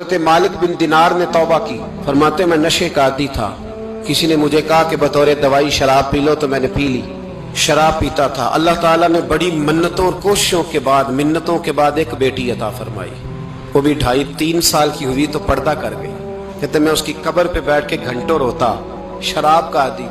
حضرت मालिक बिन दिनार ने तौबा की, फरमाते मैं नशे का आदी था। किसी ने मुझे कहा कि बतौर दवाई शराब पी लो, तो मैंने पी ली। शराब पीता था। अल्लाह ताला ने बड़ी मिन्नतों और कोशिशों के बाद, मिन्नतों के बाद एक बेटी अता फरमाई। वो भी 2.5-3 साल की हुई तो पर्दा कर गई। कहते मैं उसकी कब्र पे बैठ के घंटों रोता। शराब का आदी।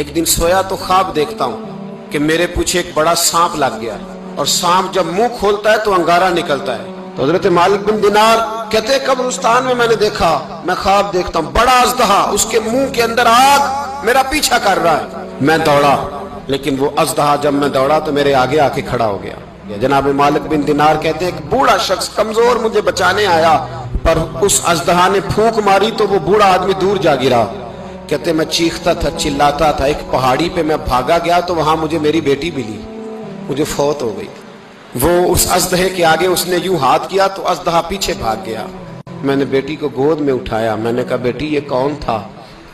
एक दिन सोया तो ख्वाब देखता हूँ कि मेरे पीछे एक बड़ा सांप लग गया, और सांप जब मुंह खोलता है तो अंगारा निकलता है। तो हजरत मालिक बिन दिनार कहते कब्रिस्तान में मैंने देखा, मैं ख्वाब देखता हूँ बड़ा अजदहा, उसके मुंह के अंदर आग, मेरा पीछा कर रहा है। मैं दौड़ा, लेकिन वो अजदहा जब मैं दौड़ा तो मेरे आगे आके खड़ा हो गया। जनाब मालिक बिन दिनार कहते हैं एक बूढ़ा शख्स कमजोर मुझे बचाने आया, पर उस अजदहा ने फूंक मारी तो वो बूढ़ा आदमी दूर जा गिरा। कहते मैं चीखता था, चिल्लाता था। एक पहाड़ी पे मैं भागा गया तो वहां मुझे मेरी बेटी मिली, मुझे फौत हो गई। वो उस अजदहे के आगे उसने यूं हाथ किया तो अजदहा पीछे भाग गया। मैंने बेटी को गोद में उठाया। मैंने कहा बेटी ये कौन था?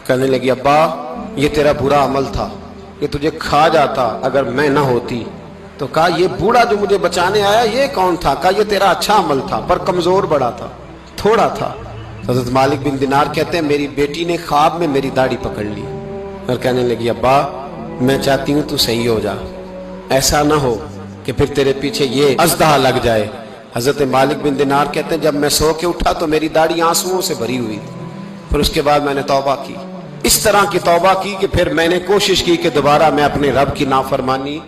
कहने लगी अब्बा ये तेरा बुरा अमल था, ये तुझे खा जाता अगर मैं ना होती। तो कहा ये बूढ़ा जो मुझे बचाने आया ये कौन था? कहा ये तेरा अच्छा अमल था, पर कमजोर बड़ा था, थोड़ा था। हज़रत मालिक बिन दिनार कहते हैं मेरी बेटी ने ख्वाब में मेरी दाढ़ी पकड़ ली और कहने लगी अब्बा मैं चाहती हूँ तू सही हो जा, ऐसा ना हो कि फिर तेरे पीछे ये अजदहा लग जाए। हजरत मालिक बिन दिनार कहते हैं जब मैं सो के उठा तो मेरी दाढ़ी आंसुओं से भरी हुई थी। फिर उसके बाद मैंने तौबा की, इस तरह की तौबा की कि फिर मैंने कोशिश की कि दोबारा मैं अपने रब की नाफरमानी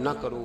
ना करूं।